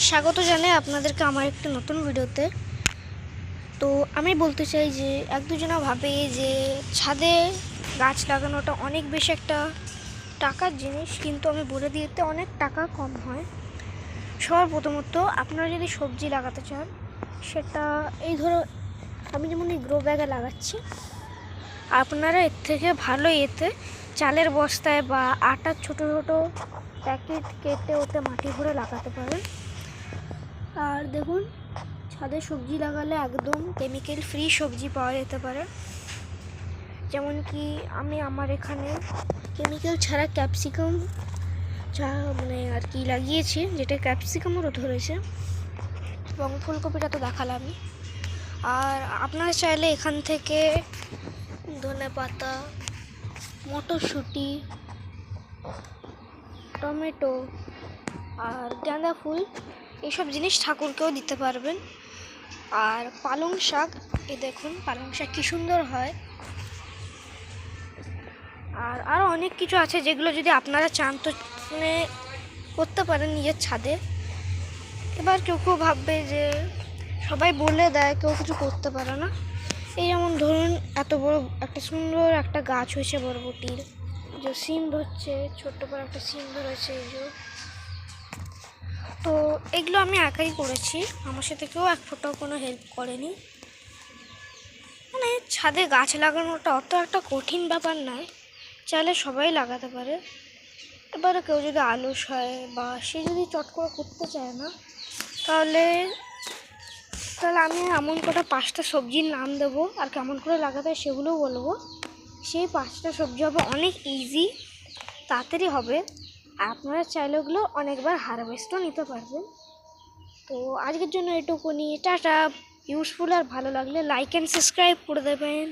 স্বাগত জানাই আপনাদেরকে আমার একটা নতুন ভিডিওতে। তো আমি বলতে চাই যে এক দুজনা ভাবে যে ছাদে গাছ লাগানোটা অনেক বেশি একটা টাকার জিনিস, কিন্তু আমি বলে দিতে অনেক টাকা কম হয়। সবার প্রথমত আপনারা যদি সবজি লাগাতে চান, সেটা এই ধরো আমি যেমন এই গ্রো ব্যাগে লাগাচ্ছি, আপনারা এর থেকে ভালো এতে চালের বস্তায় বা আটার ছোটো ছোটো প্যাকেট কেটে ওতে মাটি ভরে লাগাতে পারেন। আর দেখুন, ছাদে সবজি লাগালে একদম কেমিক্যাল ফ্রি সবজি পাওয়া যেতে পারে। যেমন কি আমি আমার এখানে কেমিক্যাল ছাড়া ক্যাপসিকাম আর কি লাগিয়েছি, যেটা ক্যাপসিকামেরও ধরেছে, এবং ফুলকপিটা তো দেখালামই। আর আপনারা চাইলে এখান থেকে ধনেপাতা, মটরশুঁটি, টমেটো আর গাঁদা ফুল এইসব জিনিস ঠাকুরকেও দিতে পারবেন। আর পালং শাক, এই দেখুন পালং শাক কী সুন্দর হয়। আর আরও অনেক কিছু আছে যেগুলো যদি আপনারা চান তো করতে পারেন নিজের ছাদে। এবার কেউ কেউ ভাববে যে সবাই বলে দেয়, কেউ কিছু করতে পারে না। এই যেমন ধরুন এত বড় একটা সুন্দর একটা গাছ হয়েছে বরবটির, যে সিম ধরছে, ছোট্ট করে একটা সিম ধরেছে এই যে। তো এগুলো আমি একাই করেছি, আমার সাথে কেউ এক ফোঁটাও কোনো হেল্প করেনি। মানে ছাদে গাছ লাগানোটা অত একটা কঠিন ব্যাপার নয়, চাইলে সবাই লাগাতে পারে। এবারে কেউ যদি আলস হয় বা সে যদি চট করে করতে চায় না, তাহলে আমি এমন কটা 5টা সবজির নাম দেবো, আর কেমন করে লাগাতে হয় সেগুলোও বলবো। সেই 5টা সবজি হবে অনেক ইজি, তাড়াতাড়ি হবে, আর আপনারা চাইলে ওগুলো অনেকবার হারভেস্টও নিতে পারবেন। তো আজকের জন্য এটুকুনি, টাটা। ইউজফুল আর ভালো লাগলে লাইক অ্যান্ড সাবস্ক্রাইব করে দেবেন।